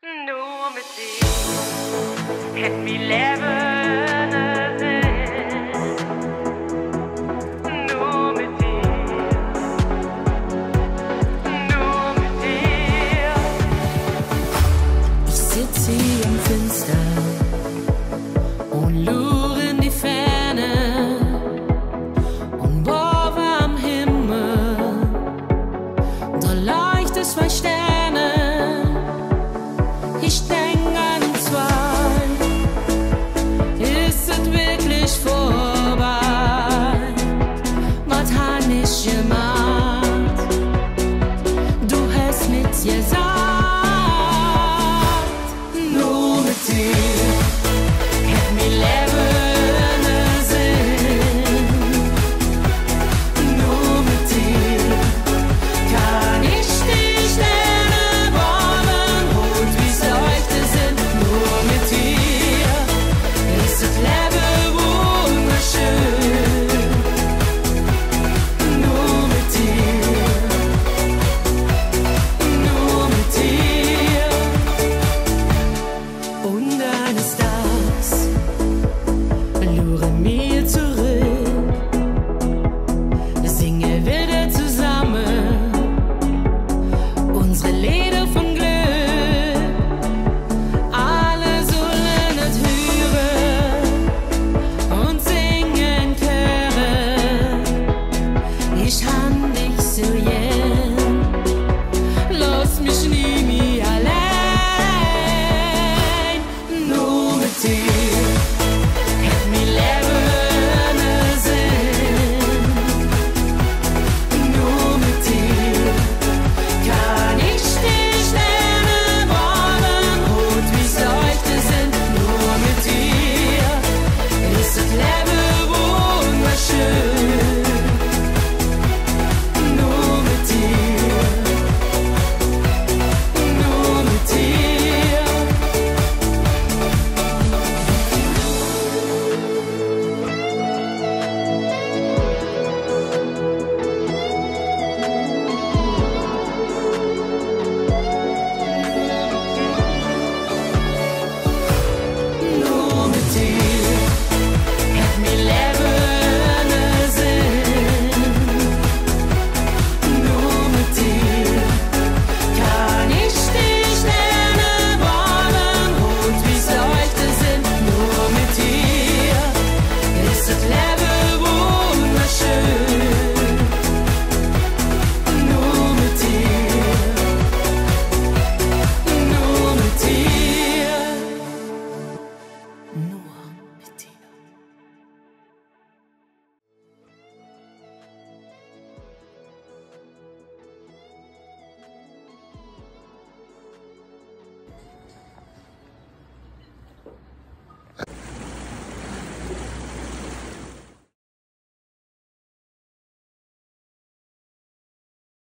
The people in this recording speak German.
Nur mit dir hätten wir leben müssen. Nur mit dir, nur mit dir. Ich sitz hier im Fenster und lure in die Ferne und boven am Himmel, da leuchten zwei Sterne. Ich denk an zwei, ist es wirklich vorbei? Was hab ich gemacht? Du hast mit dir gesagt, nur mit dir hätt mir leben müssen. Nur mit dir kann ich die Sterne bauen und wie's leuchten sind. Nur mit dir ist das Leben wunderschön. Nur mit dir, nur mit dir. Und eines Tages luren wir zurück, singen wieder zusammen unsere Lieder von Glück. Alle sollen es hören und singen Chöre. Ich han dich